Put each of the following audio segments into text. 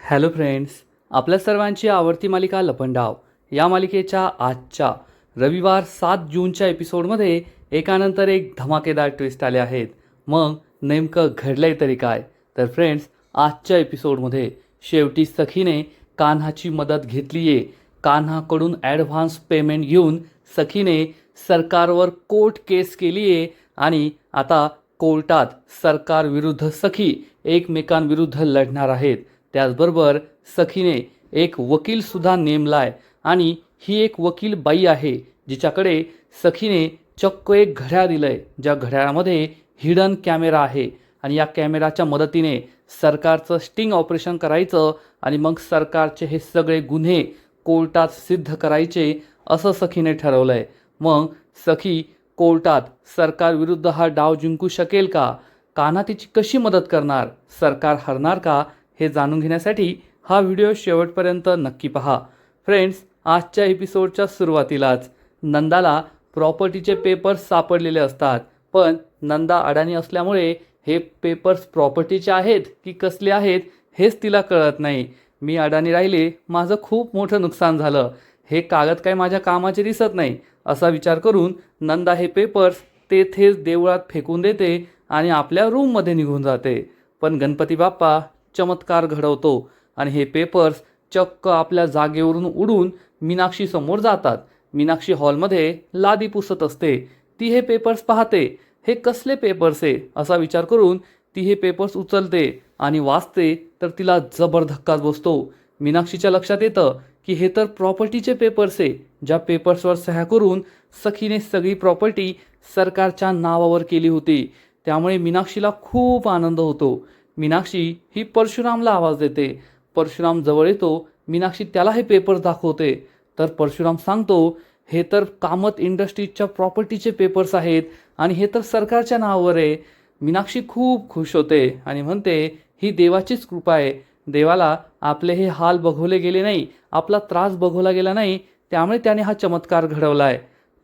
Hello friends, आपल्या सर्वांची आवडती मालिका लपंडाव या मालिकेच्या आजच्या रविवार 7 जूनच्या एपिसोडमध्ये एकानंतर एक धमाकेदार ट्विस्ट आले आहेत. मग नेमकं घडलंय तरी काय? तर फ्रेंड्स, आजच्या एपिसोडमध्ये शेवटी सखीने कान्हाची मदत घेतली आहे. कान्हाकडून ॲडव्हान्स पेमेंट घेऊन सखीने सरकारवर कोर्ट केस केली आहे आणि आता कोर्टात सरकार विरुद्ध सखी एकमेकांविरुद्ध लढणार आहेत. त्याचबरोबर सखीने एक वकीलसुद्धा नेमलाय आणि ही एक वकील बाई आहे जिच्याकडे सखीने चक्क एक घड्याळ दिलंय, ज्या घड्याळामध्ये हिडन कॅमेरा आहे आणि या कॅमेराच्या मदतीने सरकारचं स्टिंग ऑपरेशन करायचं आणि मग सरकारचे हे सगळे गुन्हे कोर्टात सिद्ध करायचे असं सखीने ठरवलंय. मग सखी कोर्टात सरकारविरुद्ध हा डाव जिंकू शकेल का? कान्हा तिची कशी मदत करणार? सरकार हरणार का? हे जाणून घेण्यासाठी हा व्हिडिओ शेवटपर्यंत नक्की पहा. फ्रेंड्स, आजच्या एपिसोडच्या सुरुवातीलाच नंदाला प्रॉपर्टीचे पेपर्स सापडलेले असतात, पण नंदा अडाणी असल्यामुळे हे पेपर्स प्रॉपर्टीचे आहेत की कसले आहेत हेच तिला कळत नाही. मी अडाणी राहिले, माझं खूप मोठं नुकसान झालं, हे कागद काय माझ्या कामाचे दिसत नाही असा विचार करून नंदा हे पेपर्स तेथेच देवळात फेकून देते आणि आपल्या रूममध्ये निघून जाते. पण गणपती बाप्पा चमत्कार घडवतो आणि हे पेपर्स चक्क आपल्या जागेवरून उडून मीनाक्षी समोर जातात. मीनाक्षी हॉलमध्ये लादी पुसत असते. ती हे पेपर्स पाहते. हे कसले पेपर्स आहे असा विचार करून ती हे पेपर्स उचलते आणि वाचते तर तिला जबर धक्काच बसतो. मीनाक्षीच्या लक्षात येतं की हे तर प्रॉपर्टीचे पेपर्स आहे, ज्या पेपर्सवर सह्या करून सखीने सगळी प्रॉपर्टी सरकारच्या नावावर केली होती. त्यामुळे मीनाक्षीला खूप आनंद होतो. मीनाक्षी ही परशुरामला आवाज देते. परशुराम जवळ येतो. मीनाक्षी त्याला हे पेपर्स दाखवते तर परशुराम सांगतो, हे तर कामत इंडस्ट्रीजच्या प्रॉपर्टीचे पेपर्स आहेत आणि हे तर सरकारच्या नावावर आहे. मीनाक्षी खूप खुश होते आणि म्हणते, ही देवाचीच कृपा आहे. देवाला आपले हे हाल बघवले गेले नाही, आपला त्रास बघवला गेला नाही, त्यामुळे त्याने हा चमत्कार घडवला आहे.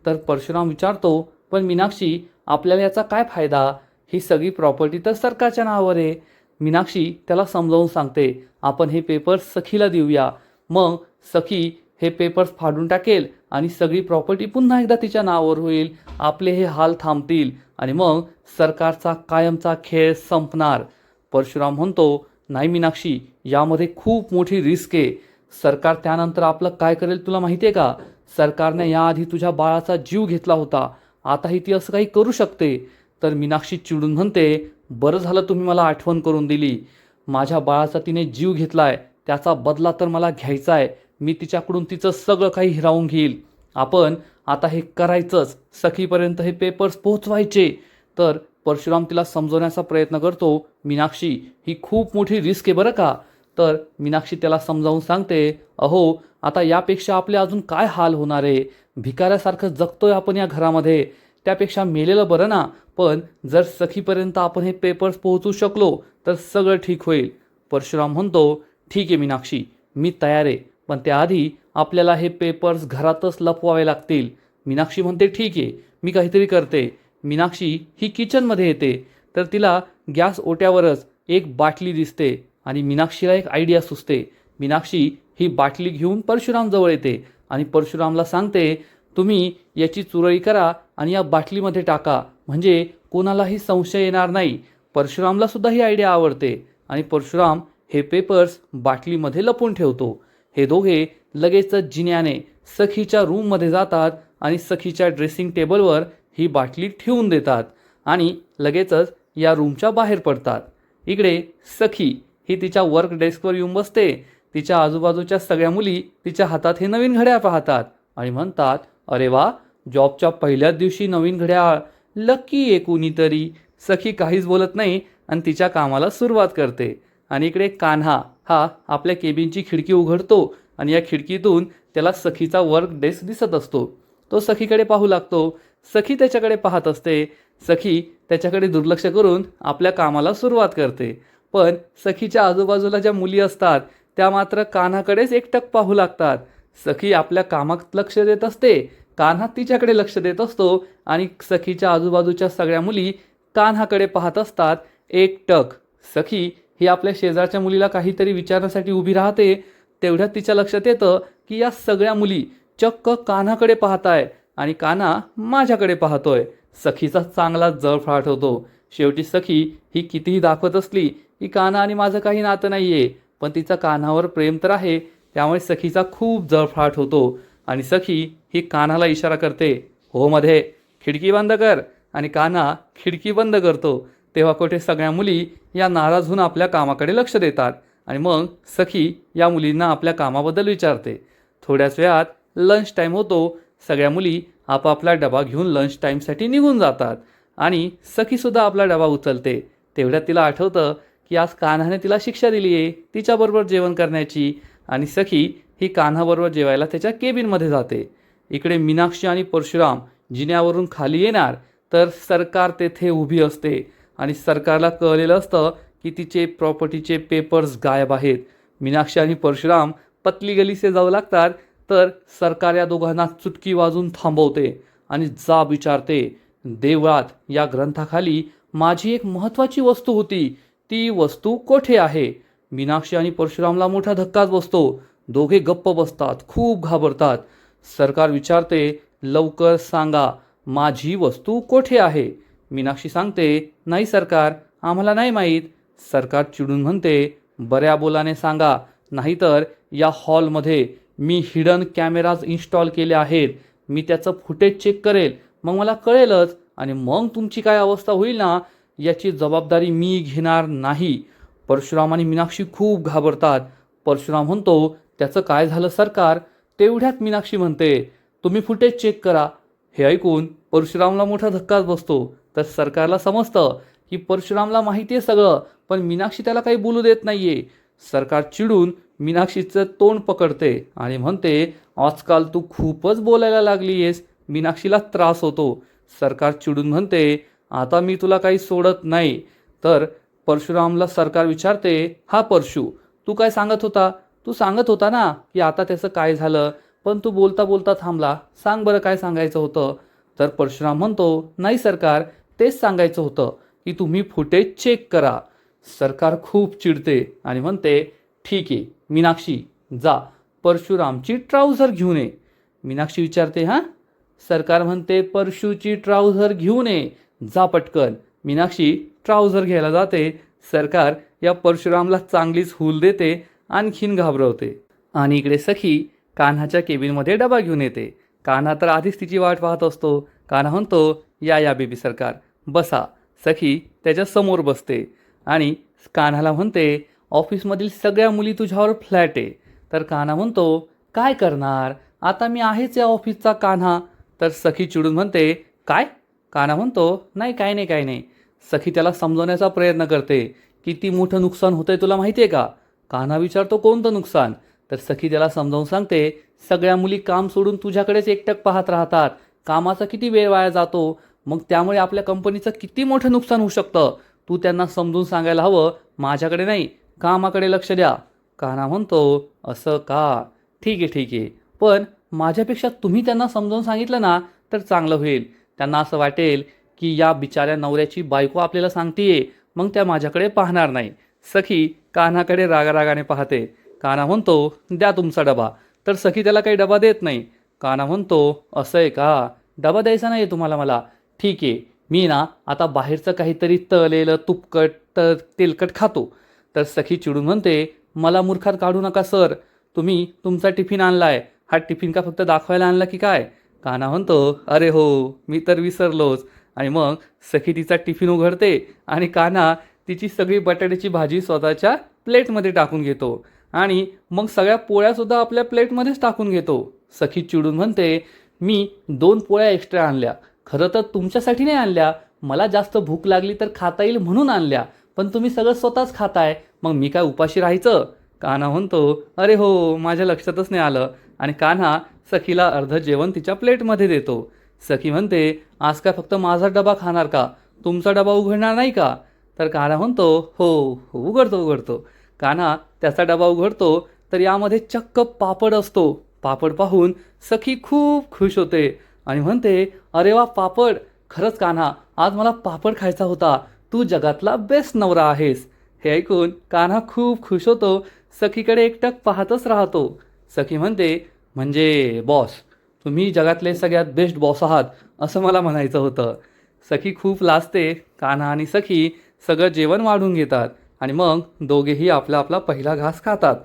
तर परशुराम विचारतो, पण मीनाक्षी आपल्याला याचा काय फायदा? ही सगळी प्रॉपर्टी तर सरकारच्या नावावर आहे. मीनाक्षी त्याला समजावून सांगते, आपण हे पेपर्स सखीला देऊया. मग सखी हे पेपर्स फाडून टाकेल आणि सगळी प्रॉपर्टी पुन्हा एकदा तिच्या नावावर होईल. आपले हे हाल थांबतील आणि मग सरकारचा कायमचा खेळ संपणार. परशुराम म्हणतो, नाही मीनाक्षी, यामध्ये खूप मोठी रिस्क आहे. सरकार त्यानंतर आपलं काय करेल तुला माहिती आहे का? सरकारने याआधी तुझ्या बाळाचा जीव घेतला होता, आताही ती असं काही करू शकते. तर मीनाक्षी चिडून म्हणते, बरं झालं तुम्ही मला आठवण करून दिली. माझ्या बाळाचा तिने जीव घेतलाय, त्याचा बदला तर मला घ्यायचा आहे. मी तिच्याकडून तिचं सगळं काही हिरावून घेईल. आपण आता हे करायचंच, सखीपर्यंत हे पेपर्स पोहोचवायचे. तर परशुराम तिला समजवण्याचा प्रयत्न करतो, मीनाक्षी ही खूप मोठी रिस्क आहे बरं का. तर मीनाक्षी त्याला समजावून सांगते, अहो आता यापेक्षा आपले अजून काय हाल होणार आहे? भिकाऱ्यासारखं जगतोय आपण या घरामध्ये, त्यापेक्षा मेलेलं बरं ना. पण जर सखीपर्यंत आपण हे पेपर्स पोहोचू शकलो तर सगळं ठीक होईल. परशुराम म्हणतो, ठीक आहे मीनाक्षी, मी तयार आहे, पण त्याआधी आपल्याला हे पेपर्स घरातच लपवावे लागतील. मीनाक्षी म्हणते, ठीक आहे, मी काहीतरी करते. मीनाक्षी ही किचनमध्ये येते तर तिला गॅस ओट्यावरच एक बाटली दिसते आणि मीनाक्षीला एक आयडिया सुचते. मीनाक्षी ही बाटली घेऊन परशुरामजवळ येते आणि परशुरामला सांगते, तुम्ही याची चुरळी करा आणि या बाटलीमध्ये टाका, म्हणजे कोणालाही संशय येणार नाही. परशुरामला सुद्धा ही आयडिया आवडते आणि परशुराम हे पेपर्स बाटलीमध्ये लपवून ठेवतो. हे दोघे लगेचच जिन्याने सखीच्या रूममध्ये जातात आणि सखीच्या ड्रेसिंग टेबलवर ही बाटली ठेवून देतात आणि लगेचच या रूमच्या बाहेर पडतात. इकडे सखी ही तिच्या वर्क डेस्कवर येऊन बसते. तिच्या आजूबाजूच्या सगळ्या मुली तिच्या हातात हे नवीन घड्याळ पाहतात आणि म्हणतात, अरे वा, जॉबच्या पहिल्याच दिवशी नवीन घड्याळ, लकी आहे कुणीतरी. सखी काहीच बोलत नाही आणि तिच्या कामाला सुरुवात करते. आणि इकडे कान्हा हा आपल्या केबिनची खिडकी उघडतो आणि या खिडकीतून त्याला सखीचा वर्क डेस्क दिसत असतो. तो सखीकडे पाहू लागतो. सखी त्याच्याकडे पाहत असते. सखी त्याच्याकडे दुर्लक्ष करून आपल्या कामाला सुरुवात करते. पण सखीच्या आजूबाजूला ज्या मुली असतात त्या मात्र कान्हाकडेच एकटक पाहू लागतात. सखी आपल्या कामात लक्ष देत असते, कान्हा तिच्याकडे लक्ष देत असतो आणि सखीच्या आजूबाजूच्या सगळ्या मुली कान्हाकडे पाहत असतात एकटक. सखी ही आपल्या शेजारच्या मुलीला काहीतरी विचारण्यासाठी उभी राहते. तेवढ्यात तिच्या लक्षात येतं की या सगळ्या मुली चक्क कान्हाकडे पाहताय आणि कान्हा माझ्याकडे पाहतोय. सखीचा चांगलाच जळफळाट होतो. शेवटी सखी ही कितीही दाखवत असली की कान्हा आणि माझं काही नातं नाहीये, पण तिचा कान्हावर प्रेम तर आहे. त्यामुळे सखीचा खूप जळफळाट होतो आणि सखी ही कान्हाला इशारा करते, हो मध्ये खिडकी बंद कर. आणि कान्हा खिडकी बंद करतो. तेव्हा कुठे सगळ्या मुली या नाराज होऊन आपल्या कामाकडे लक्ष देतात आणि मग सखी या मुलींना आपल्या कामाबद्दल विचारते. थोड्याच वेळात लंच टाईम होतो. सगळ्या मुली आपापला डबा घेऊन लंच टाईमसाठी निघून जातात आणि सखीसुद्धा आपला डबा उचलते. तेवढ्यात तिला आठवतं की आज कान्हाने तिला शिक्षा दिली आहे तिच्याबरोबर जेवण करण्याची आणि सखी ही कान्हाबरोबर जेवायला त्याच्या केबिनमध्ये जाते. इकडे मीनाक्षी आणि परशुराम जिन्यावरून खाली येणार तर सरकार तेथे उभी असते आणि सरकारला कळलेलं असतं की तिचे प्रॉपर्टीचे पेपर्स गायब आहेत. मीनाक्षी आणि परशुराम पतली गलीसे जाऊ लागतात तर सरकार या दोघांना चुटकी वाजून थांबवते आणि जाब विचारते, देवळात या ग्रंथाखाली माझी एक महत्त्वाची वस्तू होती, ती वस्तू कोठे आहे? मीनाक्षी आणि परशुरामला मोठा धक्काच बसतो. दोघे गप्प बसतात, खूप घाबरतात. सरकार विचारते, लवकर सांगा माझी वस्तू कोठे आहे? मीनाक्षी सांगते, नाही सरकार, आम्हाला नाही माहीत. सरकार चिडून म्हणते, बऱ्या बोलाने सांगा, नाहीतर या हॉलमध्ये मी हिडन कॅमेराज इन्स्टॉल केले आहेत. मी त्याचं फुटेज चेक करेल, मग मला कळेलच आणि मग तुमची काय अवस्था होईल ना याची जबाबदारी मी घेणार नाही. परशुराम आणि मीनाक्षी खूप घाबरतात. परशुराम म्हणतो, त्याचं काय झालं सरकार? तेवढ्यात मीनाक्षी म्हणते, तुम्ही फुटेज चेक करा. हे ऐकून परशुरामला मोठा धक्काच बसतो. तर सरकारला समजतं की परशुरामला माहिती आहे सगळं, पण मीनाक्षी त्याला काही बोलू देत नाहीये. सरकार चिडून मीनाक्षीचं तोंड पकडते आणि म्हणते, आजकाल तू खूपच बोलायला लागली आहेस. मीनाक्षीला त्रास होतो. सरकार चिडून म्हणते, आता मी तुला काही सोडत नाही. तर परशुरामला सरकार विचारते, हा परशू, तू काय सांगत होता? तू सांगत होता ना की आता त्याचं काय झालं, पण तू बोलता बोलता थांबला. सांग बरं काय सांगायचं होतं? तर परशुराम म्हणतो, नाही सरकार, तेच सांगायचं होतं की तुम्ही फुटेज चेक करा. सरकार खूप चिडते आणि म्हणते, ठीक आहे मीनाक्षी, जा परशुरामची ट्राउझर घेऊन ये. मीनाक्षी विचारते, हां? सरकार म्हणते, परशूची ट्राउझर घेऊन ये, जा पटकन. मीनाक्षी ट्राउझर घ्यायला जाते. सरकार या परशुरामला चांगलीच हूल देते, आणखीन घाबरवते. आणि इकडे सखी कान्हाच्या केबिनमध्ये डबा घेऊन येते. कान्हा तर आधीच तिची वाट पाहत असतो. कान्हा म्हणतो, या बेबी सरकार, बसा. सखी त्याच्या समोर बसते आणि कान्हाला म्हणते, ऑफिसमधील सगळ्या मुली तुझ्यावर फ्लॅट आहे. तर कान्हा म्हणतो, काय करणार, आता मी आहेच या ऑफिसचा कान्हा. तर सखी चिडून म्हणते, काय? कान्हा म्हणतो, नाही काय नाही काय नाही. सखी त्याला समजवण्याचा प्रयत्न करते, किती मोठं नुकसान होतंय तुला माहिती आहे का? कान्हा विचारतो, कोणतं नुकसान? तर सखी त्याला समजावून सांगते, सगळ्या मुली काम सोडून तुझ्याकडेच एकटक पाहत राहतात. कामाचा किती वेळ वाया जातो, मग त्यामुळे आपल्या कंपनीचं किती मोठं नुकसान होऊ शकतं. तू त्यांना समजून सांगायला हवं, माझ्याकडे नाही, कामाकडे लक्ष द्या. कान्हा म्हणतो, असं का? ठीक आहे, पण माझ्यापेक्षा तुम्ही त्यांना समजावून सांगितलं ना तर चांगलं होईल. त्यांना असं वाटेल की या बिचाऱ्या नवऱ्याची बायको आपल्याला सांगतीये, मग त्या माझ्याकडे पाहणार नाही. सखी कान्हाकडे रागारागाने पाहते. कान्हा म्हणतो, द्या तुमचा डबा. तर सखी त्याला काही डबा देत नाही. कान्हा म्हणतो, असं आहे का, डबा द्यायचा नाही तुम्हाला मला? ठीक आहे, मी ना आता बाहेरचं काहीतरी तळलेलं तुपकट तेलकट खातो. तर सखी चिडून म्हणते, मला मूर्खात काढू नका सर, तुम्ही तुमचा टिफिन आणलाय, हा टिफिन का फक्त दाखवायला आणला की काय? कान्हा म्हणतो, अरे हो, मी तर विसरलोच. आणि मग सखी तिचा टिफिन उघडते आणि कान्हा तिची सगळी बटाट्याची भाजी स्वतःच्या प्लेटमध्ये टाकून घेतो आणि मग सगळ्या पोळ्यासुद्धा आपल्या प्लेटमध्येच टाकून घेतो. सखी चिडून म्हणते, मी 2 पोळ्या एक्स्ट्रा आणल्या, खरं तर तुमच्यासाठी नाही आणल्या, मला जास्त भूक लागली तर खाता येईल म्हणून आणल्या, पण तुम्ही सगळं स्वतःच खाताय, मग मी काय उपाशी राहायचं? कान्हा म्हणतो, अरे हो, माझ्या लक्षातच नाही आलं. आणि कान्हा सखीला अर्ध जेवण तिच्या प्लेटमध्ये देतो. सखी म्हणते, आज काय फक्त माझा डबा खाणार का, तुमचा डबा उघडणार नाही का? तर कान्हा म्हणतो, हो उघडतो. कान्हा त्याचा डबा उघडतो तर यामध्ये चक्क पापड असतो. पापड पाहून सखी खूप खुश होते आणि म्हणते, अरे वा पापड, खरंच कान्हा, आज मला पापड खायचा होता, तू जगातला बेस्ट नवरा आहेस. हे ऐकून कान्हा खूप खुश होतो. सखीकडे एकटक पाहतच राहतो. सखी म्हणते, म्हणजे बॉस, तुम्ही जगातले सगळ्यात बेस्ट बॉस आहात असं मला म्हणायचं होतं. सखी खूप लाजते. कान्हा आणि सखी सगळं जेवण वाढून घेतात आणि मग दोघेही आपला आपला पहिला घास खातात.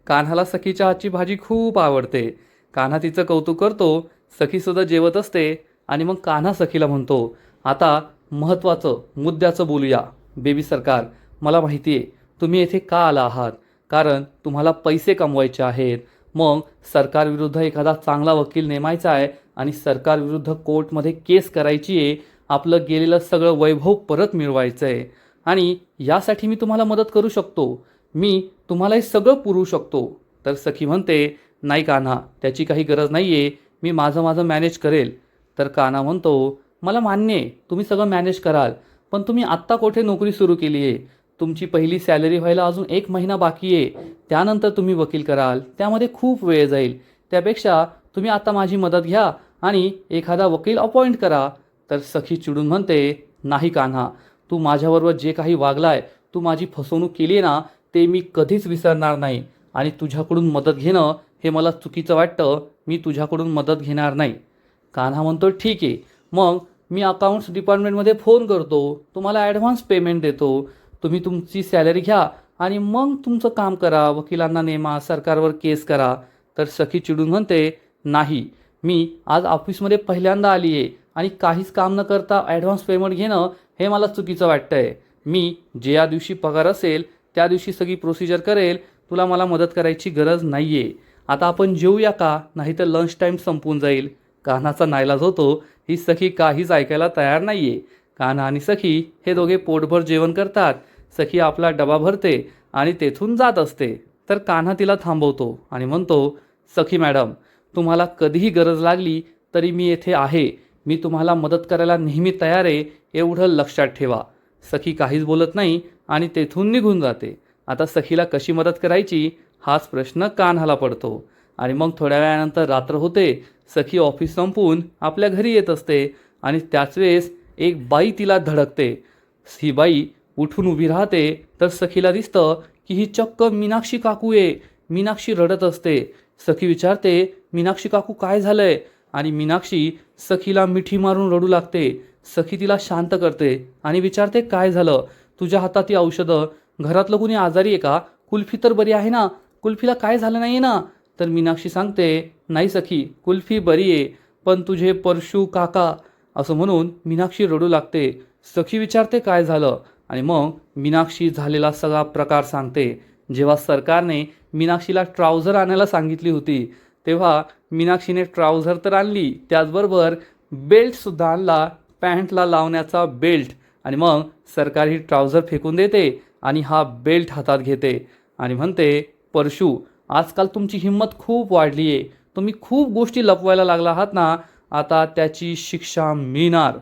कान्हाला सखीच्या हातची भाजी खूप आवडते. कान्हा तिचं कौतुक करतो. सखीसुद्धा जेवत असते आणि मग कान्हा सखीला म्हणतो, आता महत्त्वाचं मुद्द्याचं बोलूया. बेबी सरकार, मला माहिती आहे तुम्ही येथे का आला आहात. कारण तुम्हाला पैसे कमवायचे आहेत. मग सरकारविरुद्ध एखादा चांगला वकील नेमायचा आहे आणि सरकारविरुद्ध कोर्टमध्ये केस करायची आहे. आपलं गेलेलं सगळं वैभव परत मिळवायचं आहे आणि यासाठी मी तुम्हाला मदत करू शकतो. मी तुम्हाला हे सगळं पुरवू शकतो. तर सखी म्हणते, नाही कान्हा, त्याची काही गरज नाही आहे. मी माझं माझं मॅनेज करेल. तर कान्हा म्हणतो, मला मान्य आहे तुम्ही सगळं मॅनेज कराल, पण तुम्ही आत्ता कुठे नोकरी सुरू केली आहे. तुमची पहिली सॅलरी व्हायला अजून 1 महिना बाकी आहे. त्यानंतर तुम्ही वकील कराल, त्यामध्ये खूप वेळ जाईल. त्यापेक्षा तुम्ही आता माझी मदत घ्या आणि एखादा वकील अपॉइंट करा. तर सखी चिडून म्हणते, नाही कान्हा, तू माझ्याबरोबर जे काही वागलाय, तू माझी फसवणूक केली आहे ना, ते मी कधीच विसरणार नाही आणि तुझ्याकडून मदत घेणं हे मला चुकीचं वाटतं. मी तुझ्याकडून मदत घेणार नाही. कान्हा म्हणतो, ठीक आहे, मग मी अकाउंट्स डिपार्टमेंटमध्ये फोन करतो, तुम्हाला ॲडव्हान्स पेमेंट देतो. तुम्ही तुमची सॅलरी घ्या आणि मग तुमचं काम करा, वकिलांना नेमा, सरकारवर केस करा. तर सखी चिडून म्हणते, नाही, मी आज ऑफिसमध्ये पहिल्यांदा आली आहे आणि काहीच काम न करता ॲडव्हान्स पेमेंट घेणं हे मला चुकीचं वाटतं आहे. मी ज्या दिवशी पगार असेल त्या दिवशी सगळी प्रोसिजर करेल. तुला मला मदत करायची गरज नाही आहे. आता आपण जेऊया का, नाही तर लंच टाईम संपून जाईल. कान्हाचा नाईलाज होतो. ही सखी काहीच ऐकायला तयार नाही आहे. कान्हा आणि सखी हे दोघे पोटभर जेवण करतात. सखी आपला डबा भरते आणि तेथून जात असते. तर कान्हा तिला थांबवतो आणि म्हणतो, सखी मॅडम, तुम्हाला कधीही गरज लागली तरी मी येथे आहे. मी तुम्हाला मदत करायला नेहमी तयार आहे, एवढं लक्षात ठेवा. सखी काहीच बोलत नाही आणि तेथून निघून जाते. आता सखीला कशी मदत करायची हाच प्रश्न कान्हाला पडतो. आणि मग थोड्या वेळानंतर रात्र होते. सखी ऑफिस संपवून आपल्या घरी येत असते आणि त्याच वेळेस एक बाई तिला धडकते. ही बाई उठून उभी राहते तर सखीला दिसतं की ही चक्क मीनाक्षी काकू आहे. मीनाक्षी रडत असते. सखी विचारते, मीनाक्षी काकू काय झालंय. आणि मीनाक्षी सखीला मिठी मारून रडू लागते. सखी तिला शांत करते आणि विचारते, काय झालं, तुझ्या हातात ती औषधं, घरातलं कुणी आजारी आहे का, कुल्फी तर बरी आहे ना, कुल्फीला काय झालं नाही ना. तर मीनाक्षी सांगते, नाही सखी, कुल्फी बरी आहे, पण तुझे परशू काका. असं म्हणून मीनाक्षी रडू लागते. सखी विचारते, काय झालं. आणि मग मीनाक्षी झालेला सगळा प्रकार सांगते. जेव्हा सरकारने मीनाक्षीला ट्राउझर आणायला सांगितली होती तेव्हा मीनाक्षीने ट्राउझर तर आणली, त्याचबरोबर बेल्टसुद्धा आणला, पॅन्टला लावण्याचा बेल्ट. आणि मग सरकार ही ट्राउझर फेकून देते आणि हा बेल्ट हातात घेते आणि म्हणते, परशू, आजकाल तुमची हिंमत खूप वाढली आहे. तुम्ही खूप गोष्टी लपवायला लागला आहात ना, आता त्याची शिक्षा मिळणार.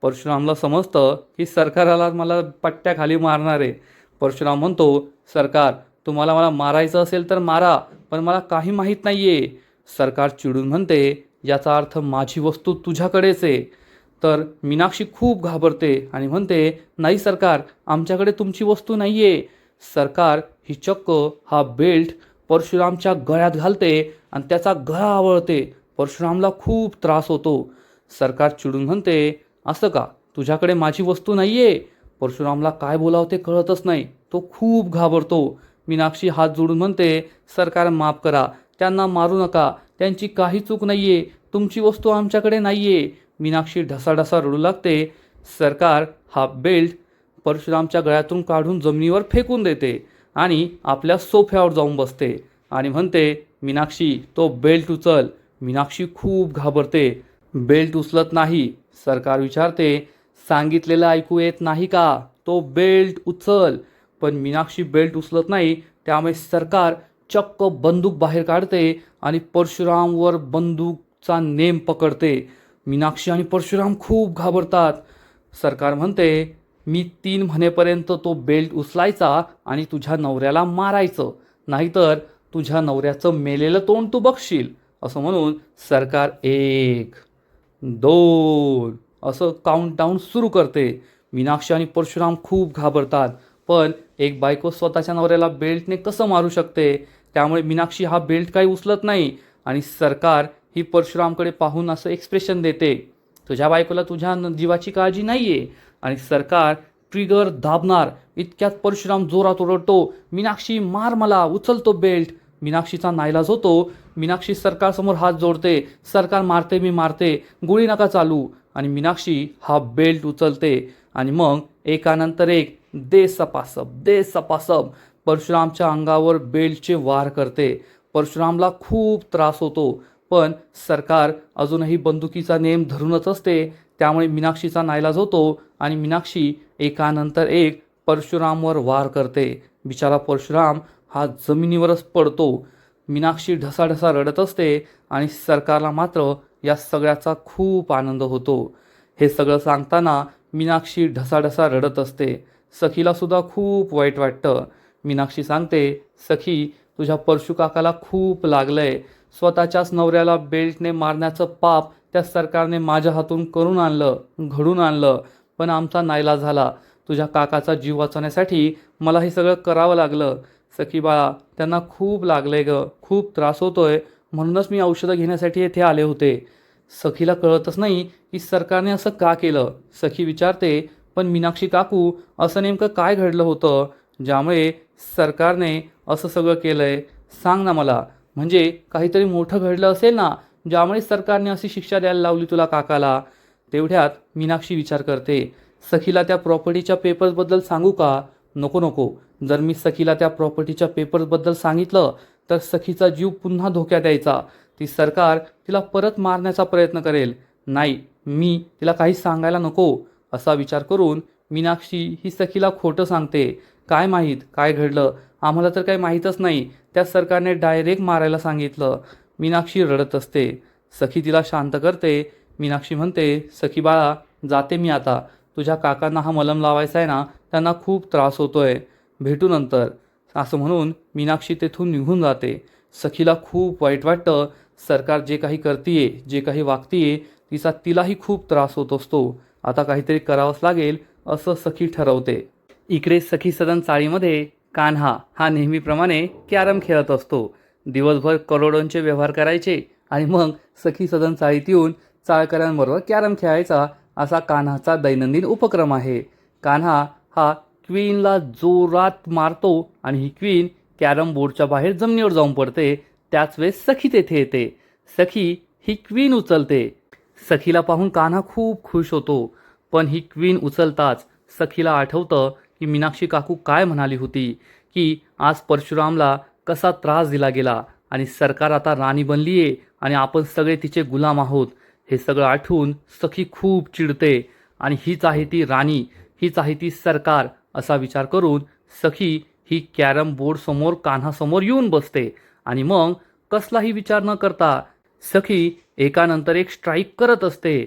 परशुरामला समजतं की सरकाराला मला पट्ट्याखाली मारणार आहे. परशुराम म्हणतो, सरकार, तुम्हाला मला मारायचं असेल तर मारा, पण मला काही माहीत नाही आहे. सरकार चिडून म्हणते, याचा अर्थ माझी वस्तू तुझ्याकडेच आहे. तर मीनाक्षी खूप घाबरते आणि म्हणते, नाही सरकार, आमच्याकडे तुमची वस्तू नाही आहे. सरकार ही चक्क हा बेल्ट परशुरामच्या गळ्यात घालते आणि त्याचा गळा आवळते. परशुरामला खूप त्रास होतो. सरकार चिडून म्हणते, असं का, तुझ्याकडे माझी वस्तू नाही आहे. परशुरामला काय बोलावं ते कळतच नाही. तो खूप घाबरतो. मीनाक्षी हात जोडून म्हणते, सरकार माफ करा, त्यांना मारू नका, त्यांची काही चूक नाही आहे, तुमची वस्तू आमच्याकडे नाही आहे. मीनाक्षी ढसाढसा रडू लागते. सरकार हा बेल्ट परशुरामच्या गळ्यातून काढून जमिनीवर फेकून देते आणि आपल्या सोफ्यावर जाऊन बसते आणि म्हणते, मीनाक्षी, तो बेल्ट उचल. मीनाक्षी खूप घाबरते. बेल्ट उचलत नाही. सरकार विचारते, सांगितलेलं ऐकू येत नाही का, तो बेल्ट उचल. पण मीनाक्षी बेल्ट उचलत नाही. त्यामुळे सरकार चक्क बंदूक बाहेर काढते आणि परशुरामवर बंदूकचा नेम पकडते. मीनाक्षी आणि परशुराम खूप घाबरतात. सरकार म्हणते, मी 3 म्हणेपर्यंत तो बेल्ट उचलायचा आणि तुझ्या नवऱ्याला मारायचं, नाहीतर तुझ्या नवऱ्याचं मेलेलं तोंड तू बघशील. असं म्हणून सरकार 1, 2 असं काउंटडाऊन सुरू करते. मीनाक्षी आणि परशुराम खूप घाबरतात. पण एक बायको स्वतःच्या नवऱ्याला बेल्टने कसं मारू शकते? त्यामुळे मीनाक्षी हा बेल्ट काही उचलत नाही आणि सरकार ही परशुरामकडे पाहून असं एक्सप्रेशन देते, तुझ्या बायकोला तुझ्या जीवाची काळजी नाही आहे. आणि सरकार ट्रिगर दाबणार इतक्यात परशुराम जोरात ओरडतो, मीनाक्षी मार मला, उचलतो बेल्ट. मीनाक्षीचा नाईलाज होतो. मीनाक्षी सरकारसमोर हात जोडते, सरकार मारते मी मारते, गोळी नका चालू. आणि मीनाक्षी हा बेल्ट उचलते आणि मग एकानंतर एक दे सपासप परशुरामच्या अंगावर बेल्टचे वार करते. परशुरामला खूप त्रास होतो, पण सरकार अजूनही बंदुकीचा नेम धरूनच असते. त्यामुळे मीनाक्षीचा नाईलाज होतो आणि मीनाक्षी एकानंतर एक परशुरामवर वार करते. बिचारा परशुराम हा जमिनीवरच पडतो. मीनाक्षी ढसाढसा रडत असते आणि सरकारला मात्र या सगळ्याचा खूप आनंद होतो. हे सगळं सांगताना मीनाक्षी ढसाढसा रडत असते. सखीला सुद्धा खूप वाईट वाटतं. मीनाक्षी सांगते, सखी तुझ्या परशु काकाला खूप लागलंय. स्वतःच्याच नवऱ्याला बेल्टने मारण्याचं पाप त्या सरकारने माझ्या हातून घडून आणलं. पण आमचा नाईलाज झाला. तुझ्या काकाचा जीव वाचवण्यासाठी मला हे सगळं करावं लागलं. सखी बाळा, त्यांना खूप लागलंय ग, खूप त्रास होतोय, म्हणूनच मी औषधं घेण्यासाठी येथे आले होते. सखीला कळतच नाही की सरकारने असं का केलं. सखी विचारते, पण मीनाक्षी काकू, असं नेमकं काय घडलं होतं ज्यामुळे सरकारने असं सगळं केलंय? सांग ना मला. म्हणजे काहीतरी मोठं घडलं असेल ना, ज्यामुळे सरकारने अशी शिक्षा द्यायला लावली तुला काकाला. तेवढ्यात मीनाक्षी विचार करते, सखीला त्या प्रॉपर्टीच्या पेपर्सबद्दल सांगू का? नको नको. जर मी सखीला त्या प्रॉपर्टीच्या पेपर्सबद्दल सांगितलं तर सखीचा जीव पुन्हा धोक्यात यायचा. ती सरकार तिला परत मारण्याचा प्रयत्न करेल. नाही, मी तिला काही सांगायला नको. असा विचार करून मीनाक्षी ही सखीला खोटं सांगते. काय माहीत काय घडलं, आम्हाला तर काही माहीतच नाही. त्या सरकारने डायरेक्ट मारायला सांगितलं. मीनाक्षी रडत असते. सखी तिला शांत करते. मीनाक्षी म्हणते, सखी बाळा, जाते मी आता. तुझ्या काकांना हा मलम लावायचा आहे ना, त्यांना खूप त्रास होतोय, भेटू नंतर. असं म्हणून मीनाक्षी तेथून निघून जाते. सखीला खूप वाईट वाटतं. सरकार जे काही करतीये, जे काही वागतीये, तिलाही खूप त्रास होत असतो. आता काहीतरी करावंच लागेल असं सखी ठरवते. इकडे सखी सदन चाळीमध्ये कान्हा हा नेहमीप्रमाणे कॅरम खेळत असतो. दिवसभर करोडोंचे व्यवहार करायचे आणि मग सखी सदन चाळीत येऊन चाळकऱ्यांबरोबर कॅरम खेळायचा, असा कान्हाचा दैनंदिन उपक्रम आहे. कान्हा हा क्वीनला जोरात मारतो आणि ही क्वीन कॅरम बोर्डच्या बाहेर जमिनीवर जाऊन पडते. त्याच वेळेस सखी तेथे येते. सखी ही क्वीन उचलते. सखीला पाहून कान्हा खूप खुश होतो. पण ही क्वीन उचलताच सखीला आठवतं की मीनाक्षी काकू काय म्हणाली होती की आज परशुरामला कसा त्रास दिला गेला आणि सरकार आता राणी बनलीये आणि आपण सगळे तिचे गुलाम आहोत. हे सगळं आठवून सखी खूप चिडते आणि हीच आहे ती राणी, हीच आहे ती सरकार, असा विचार करून सखी ही कॅरम बोर्ड समोर कान्हासमोर येऊन बसते आणि मग कसलाही विचार न करता सखी एकानंतर एक स्ट्राईक करत असते.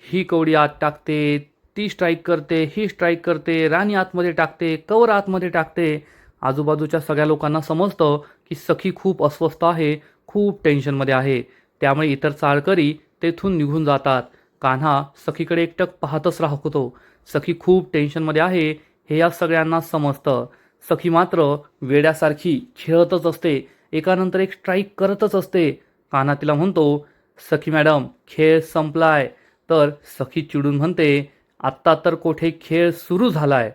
ही कवडी आत टाकते, ती स्ट्राईक करते, ही स्ट्राईक करते, राणी आतमध्ये टाकते, कवर आतमध्ये टाकते. आजूबाजूच्या सगळ्या लोकांना समजतं की सखी खूप अस्वस्थ आहे, खूप टेन्शनमध्ये आहे. त्यामुळे इतर चाळकरी तेथून निघून जातात. कान्हा सखीकडे एकटक पाहतच राहतो. सखी खूप टेन्शनमध्ये आहे हे या सगळ्यांना समजतं. सखी मात्र वेड्यासारखी खेळतच असते, एकानंतर एक स्ट्राईक करतच असते. कान्हा तिला म्हणतो, सखी मॅडम, खेळ संपलाय. तर सखी चिडून म्हणते, आत्ता तर कोठे खेळ सुरू झालाय.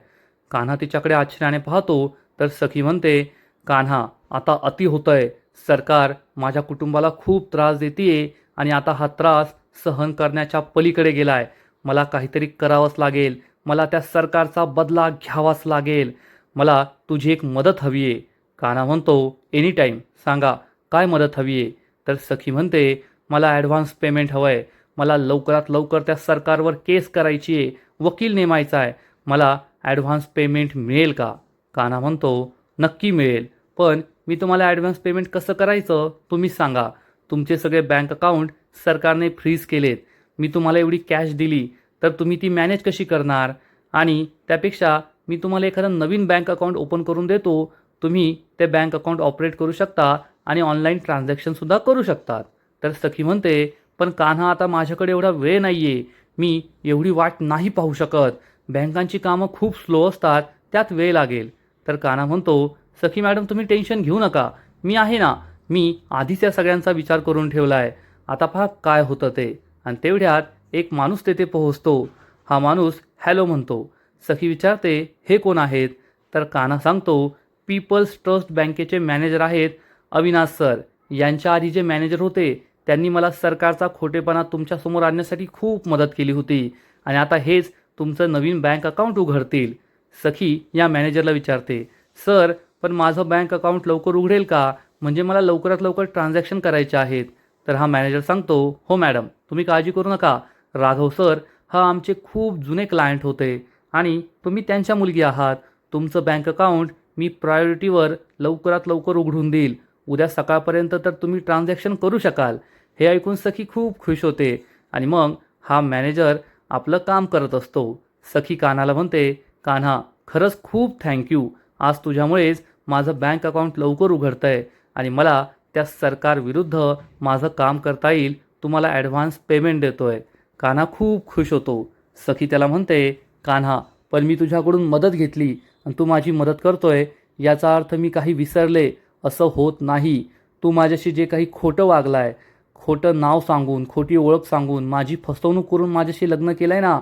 कान्हा तिच्याकडे आश्चर्याने पाहतो तर सखी म्हणते, कान्हा, आता अति होतंय. सरकार माझ्या कुटुंबाला खूप त्रास देतीये आणि आता हा त्रास सहन करण्याच्या पलीकडे गेलाय. मला काहीतरी करावंच लागेल. मला त्या सरकारचा बदला घ्यावाच लागेल. मला तुझी एक मदत हवी आहे. कान्हा म्हणतो, एनी टाईम सांगा, काय मदत हवी आहे? तर सखी म्हणते, मला ॲडव्हान्स पेमेंट हवं आहे. मला लवकरात लवकर त्या सरकारवर केस करायची आहे, वकील नेमायचा आहे. मला ॲडव्हान्स पेमेंट मिळेल का? कान्हा म्हणतो, नक्की मिळेल. पण मी तुम्हाला ॲडव्हान्स पेमेंट कसं करायचं तुम्हीच सांगा. तुमचे सगळे बँक अकाउंट सरकारने फ्रीज केलेत. मी तुम्हाला एवढी कॅश दिली तर तुम्ही ती मॅनेज कशी करणार? आणि त्यापेक्षा मी तुम्हाला एखादं नवीन बँक अकाउंट ओपन करून देतो. तुम्ही ते बँक अकाउंट ऑपरेट करू शकता आणि ऑनलाईन ट्रान्झॅक्शनसुद्धा करू शकतात. तर सखी म्हणते, पण कान्हा, आता माझ्याकडे एवढा वेळ नाही आहे. मी एवढी वाट नाही पाहू शकत. बँकांची कामं खूप स्लो असतात, त्यात वेळ लागेल. तर कान्हा म्हणतो, सखी मॅडम तुम्ही टेन्शन घेऊ नका, मी आहे ना, मी आधीच या सगळ्यांचा विचार करून ठेवला आहे. आता पहा काय होतं ते. आणि तेवढ्यात एक माणूस तेथे पोहोचतो. हा माणूस हॅलो म्हणतो. सखी विचारते, हे कोण आहेत? तर कान्हा सांगतो, पीपल्स ट्रस्ट बँकेचे मॅनेजर आहेत अविनाश सर. यांच्या आधी जे मॅनेजर होते त्यांनी मला सरकारचा खोटेपणा तुमच्यासमोर आणण्यासाठी खूप मदत केली होती आणि आता हेच तुमचं नवीन बँक अकाउंट उघडतील. सखी या मॅनेजरला विचारते, सर पण माझं बँक अकाउंट लवकर उघडेल का? म्हणजे मला लवकरात लवकर ट्रान्झॅक्शन करायचे आहेत. तर हा मॅनेजर सांगतो, हो मॅडम तुम्ही काळजी करू नका. राघव सर हा आमचे खूप जुने क्लायंट होते आणि तुम्ही त्यांच्या मुलगी आहात. तुमचं बँक अकाउंट मी प्रायोरिटीवर लवकरात लवकर उघडून देईल. उद्या सकाळपर्यंत तर तुम्ही ट्रान्झॅक्शन करू शकाल. हे ऐकून सखी खूप खुश होते आणि मग हा मॅनेजर आपलं काम करत असतो. सखी कान्हाला म्हणते, कान्हा खरंच खूप थँक्यू. आज तुझ्यामुळेच माझं बँक अकाउंट लवकर उघडतं आहे आणि मला त्या सरकारविरुद्ध माझं काम करता येईल. तुम्हाला ॲडव्हान्स पेमेंट देतो आहे. कान्हा खूप खुश होतो. सखी त्याला म्हणते, कान्हा पण मी तुझ्याकडून मदत घेतली आणि तू माझी मदत करतोय याचा अर्थ मी काही विसरले असं होत नाही. तू माझ्याशी जे काही खोटं वागलाय, खोटं नाव सांगून खोटी ओळख सांगून माझी फसवणूक करून माझ्याशी लग्न केलं आहे ना,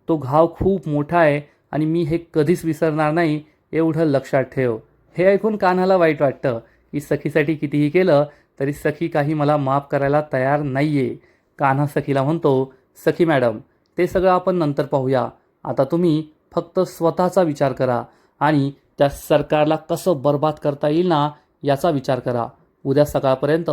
तो घाव खूप मोठा आहे आणि मी हे कधीच विसरणार नाही, एवढं लक्षात ठेव. हे ऐकून कान्हाला वाईट वाटतं की सखीसाठी कितीही केलं तरी सखी काही मला माफ करायला तयार नाही आहे. कान्हा सखीला म्हणतो, सखी मॅडम ते सगळं आपण नंतर पाहूया. आता तुम्ही फक्त स्वतःचा विचार करा आणि त्या सरकारला कसं बर्बाद करता येईल ना याचा विचार करा. उद्या सकाळपर्यंत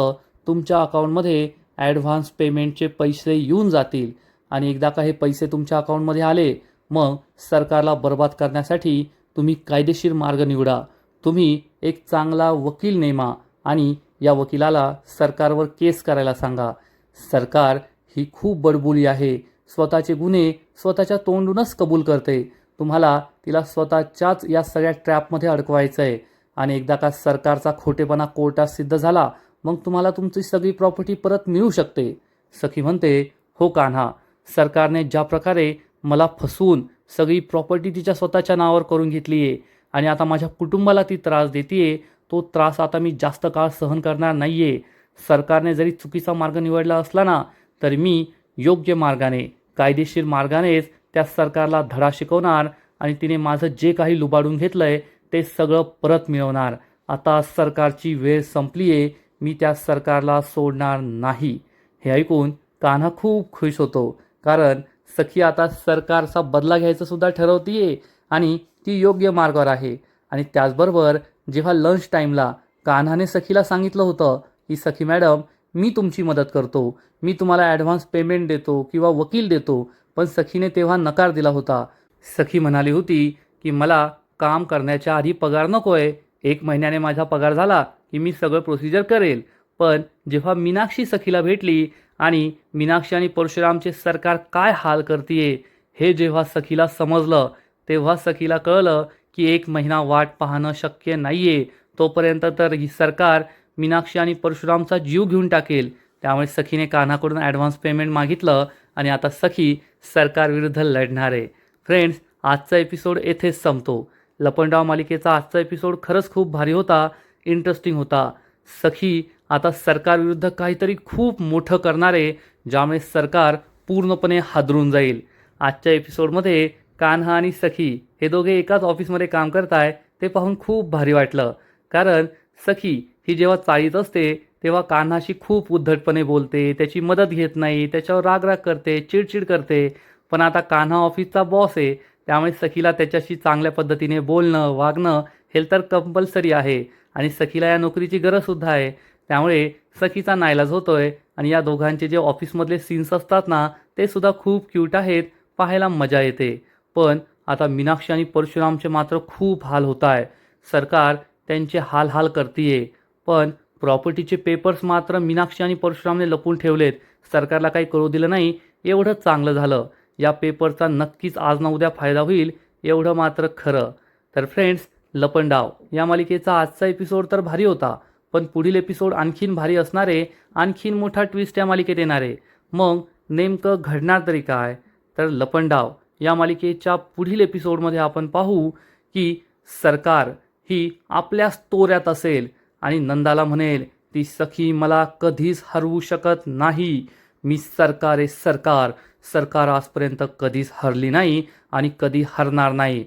तुमच्या अकाउंटमध्ये ॲडव्हान्स पेमेंटचे पैसे येऊन जातील आणि एकदा का हे पैसे तुमच्या अकाउंटमध्ये आले मग सरकारला बर्बाद करण्यासाठी तुम्ही कायदेशीर मार्ग निवडा. तुम्ही एक चांगला वकील नेमा आणि या वकिलाला सरकारवर केस करायला सांगा. सरकार ही खूप बडबोली आहे. स्वतःचे गुन्हे स्वतःच्या तोंडूनच कबूल करते. तुम्हाला तिला स्वतःच्याच या सगळ्या ट्रॅपमध्ये अडकवायचं आहे आणि एकदा का सरकारचा खोटेपणा कोर्टात सिद्ध झाला मग तुम्हाला तुमची सगळी प्रॉपर्टी परत मिळू शकते. सखी म्हणते, हो कान्हा, सरकारने ज्या प्रकारे मला फसवून सगळी प्रॉपर्टी तिच्या स्वतःच्या नावावर करून घेतली आहे आणि आता माझ्या कुटुंबाला ती त्रास देते, तो त्रास आता मी जास्त काळ सहन करणार नाही आहे. सरकारने जरी चुकीचा मार्ग निवडला असला ना तरी मी योग्य मार्गाने कायदेशीर मार्गानेच त्या सरकारला धडा शिकवणार आणि तिने माझं जे काही लुबाडून घेतलं आहे ते सगळं परत मिळवणार. आता सरकारची वेळ संपली आहे. मी त्या सरकारला सोडणार नाही. हे ऐकून कान्हा खूप खुश होतो कारण सखी आता सरकारचा बदला घ्यायचं सुद्धा ठरवतीये आणि ती योग्य मार्गावर आहे. आणि त्याचबरोबर जेव्हा लंच टाईमला कान्हाने सखीला सांगितलं होतं की सखी मॅडम मी तुमची मदत करतो, मी तुम्हाला ॲडव्हान्स पेमेंट देतो किंवा वकील देतो, पण सखीने तेव्हा नकार दिला होता. सखी म्हणाली होती की मला काम करण्याच्या आधी पगार नको आहे. 1 महिन्याने माझा पगार झाला की मी सगळं प्रोसिजर करेल. पण जेव्हा मीनाक्षी सखीला भेटली आणि मीनाक्षी आणि परशुरामचे सरकार काय हाल करतीये हे जेव्हा सखीला समजलं तेव्हा सखीला कळलं की 1 महिना वाट पाहणं शक्य नाही आहे. तोपर्यंत तर ही सरकार मीनाक्षी आणि परशुरामचा जीव घेऊन टाकेल. त्यामुळे सखीने कान्हाकडून ॲडव्हान्स पेमेंट मागितलं आणि आता सखी सरकारविरुद्ध लढणार आहे. फ्रेंड्स, आजचा एपिसोड येथेच संपतो. लपंडाव मालिकेचा आजचा एपिसोड खरंच खूप भारी होता, इंटरेस्टिंग होता. सखी आता सरकारविरुद्ध काहीतरी खूप मोठं करणार आहे ज्यामुळे सरकार पूर्णपणे हादरून जाईल. आजच्या एपिसोडमध्ये कान्हा आणि सखी हे दोघे एकाच ऑफिसमध्ये काम करताय ते पाहून खूप भारी वाटलं. कारण सखी ही जेव्हा चाळीत असते तेव्हा कान्हाशी खूप उद्धटपणे बोलते, त्याची मदत घेत नाही, त्याच्यावर रागराग करते, चिडचिड करते. पण आता कान्हा ऑफिसचा बॉस आहे त्यामुळे सखीला त्याच्याशी चांगल्या पद्धतीने बोलणं वागणं हे तर कंपल्सरी आहे आणि सखीला या नोकरीची गरजसुद्धा आहे. त्यामुळे सखीचा नाईलाज होतोय आणि या दोघांचे जे ऑफिसमधले सीन्स असतात ना ते सुद्धा खूप क्यूट आहेत, पाहायला मजा येते. पण आता मीनाक्षी आणि परशुरामचे मात्र खूप हाल होत आहे. सरकार त्यांचे हाल करतीये. पण प्रॉपर्टीचे पेपर्स मात्र मीनाक्षी आणि परशुरामने लपून ठेवलेत. सरकारला काही कळू दिलं नाही, एवढं चांगलं झालं. या पेपरचा नक्कीच आज ना उद्या फायदा होईल एवढं मात्र खरं. तर फ्रेंड्स, लपंडाव या मालिकेचा आजचा एपिसोड तर भारी होता, पण पुढील एपिसोड आणखीन भारी असणार आहे. आणखीन मोठा ट्विस्ट या मालिकेत येणार आहे. मग नेमकं घडणार तरी काय? तर लपंडाव या मालिकेच्या पुढील एपिसोडमध्ये आपण पाहू की सरकार ही आपल्याच तोऱ्यात असेल आणि नंदाला म्हणेल ती सखी मला कधीच हरवू शकत नाही. मी सरकार आहे सरकार. सरकार आजपर्यंत कधीच हरली नाही आणि कधी हरणार नाही.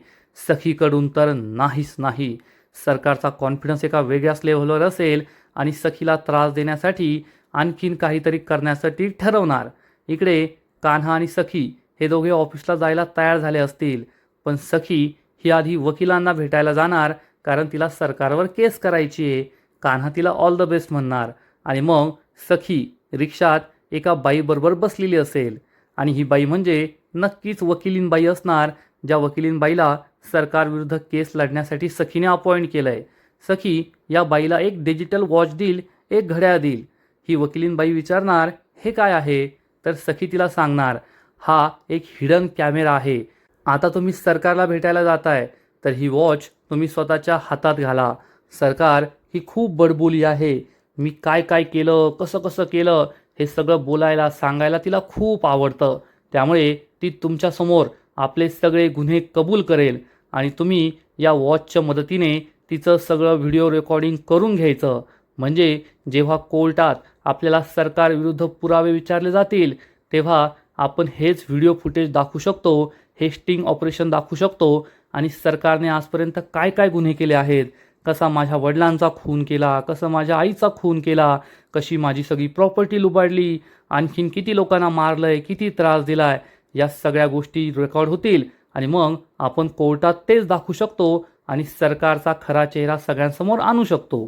सखीकडून तर नाहीच नाही. सरकारचा कॉन्फिडन्स एका वेगळ्याच लेव्हलवर असेल आणि सखीला त्रास देण्यासाठी आणखीन काहीतरी करण्यासाठी ठरवणार. इकडे कान्हा आणि सखी हे दोघे ऑफिसला जायला तयार झाले असतील, पण सखी ही आधी वकिलांना भेटायला जाणार, कारण तिला सरकारवर केस करायची आहे. कान्हा तिला ऑल द बेस्ट म्हणणार आणि मग सखी रिक्षात एका बाईबरोबर बसलेली असेल आणि ही बाई म्हणजे नक्कीच वकिलीन बाई असणार, ज्या वकिलीन बाईला सरकारविरुद्ध केस लढण्यासाठी सखीने अपॉइंट केलं आहे. सखी या बाईला एक डिजिटल वॉच देईल, एक घड्याळ देईल. ही वकिलीन बाई विचारणार हे काय आहे, तर सखी तिला सांगणार हा एक हिडन कॅमेरा आहे. आता तुम्ही सरकारला भेटायला जाताय तर ही वॉच तुम्ही स्वतःच्या हातात घाला. सरकार ही खूप बडबोली आहे. मी काय काय केलं, कसं कसं केलं हे सगळं बोलायला सांगायला तिला खूप आवडतं. त्यामुळे ती तुमच्यासमोर आपले सगळे गुन्हे कबूल करेल आणि तुम्ही या वॉचच्या मदतीने तिचं सगळं व्हिडिओ रेकॉर्डिंग करून घ्यायचं. म्हणजे जेव्हा कोर्टात आपल्याला सरकारविरुद्ध पुरावे विचारले जातील तेव्हा आपण हेच व्हिडिओ फुटेज दाखवू शकतो, हे स्टिंग ऑपरेशन दाखवू शकतो आणि सरकारने आजपर्यंत काय काय गुन्हे केले आहेत, कसा माझ्या वडिलांचा खून केला, कसं माझ्या आईचा खून केला, कशी माझी सगळी प्रॉपर्टी लुबाडली, आणखीन किती लोकांना मारलंय, किती त्रास दिलाय, या सगळ्या गोष्टी रेकॉर्ड होतील आणि मग आपण कोर्टात तेच दाखवू शकतो आणि सरकारचा खरा चेहरा सगळ्यांसमोर आणू शकतो.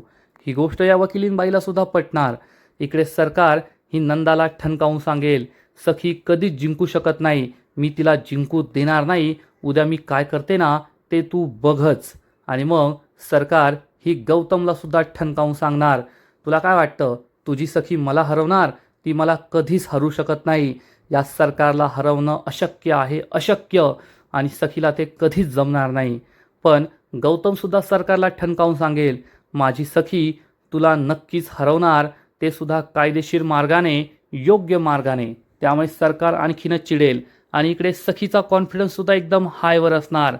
ही गोष्ट या वकिलीन बाईला सुद्धा पटणार. इकडे सरकार ही नंदाला ठणकावून सांगेल सखी कधीच जिंकू शकत नाही, मी तिला जिंकू देणार नाही, उद्या मी काय करते ना ते तू बघच. आणि मग सरकार ही गौतमला सुद्धा ठणकावून सांगणार तुला काय वाटतं, तुझी सखी मला हरवणार, ती मला कधीच हरू शकत नाही. या सरकारला हरवणं अशक्य आहे, अशक्य, आणि सखीला ते कधीच जमणार नाही. पण गौतम सुद्धा सरकारला ठणकावून सांगेल माझी सखी तुला नक्कीच हरवणार, ते सुद्धा कायदेशीर मार्गाने, योग्य मार्गाने. त्यामुळे सरकार आणखीनच चिडेल आणि इकडे सखीचा कॉन्फिडन्स सुद्धा एकदम हायवर असणार.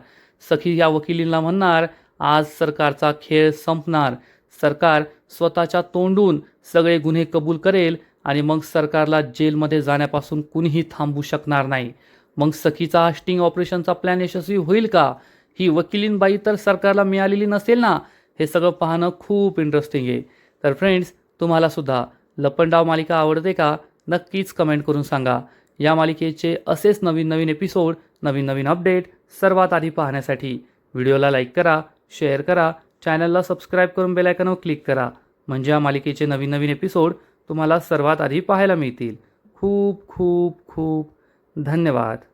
सखी या वकिलींना म्हणणार आज सरकारचा खेळ संपणार. सरकार स्वतःच्या तोंडून सगळे गुन्हे कबूल करेल आणि मग सरकारला जेलमध्ये जाण्यापासून कुणीही थांबवू शकणार नाही. मग सखीचा हा स्टिंग ऑपरेशनचा प्लॅन यशस्वी होईल का? ही वकिलीन बाई तर सरकारला मिळालेली नसेल ना. हे सगळं पाहणं खूप इंटरेस्टिंग आहे. तर फ्रेंड्स, तुम्हाला सुद्धा लपंडाव मालिका आवडते का? नक्कीच कमेंट करून सांगा. या मालिकेचे असेच नवीन नवीन एपिसोड, नवीन नवीन अपडेट सर्वात आधी पाहण्यासाठी व्हिडिओला लाईक करा, शेअर करा, चॅनलला सबस्क्राईब करून बेल आयकॉनवर क्लिक करा. म्हणजे या मालिकेचे नवीन नवीन एपिसोड तुम्हाला सर्वात आधी पाहायला मिळतील. खूप खूप खूप धन्यवाद.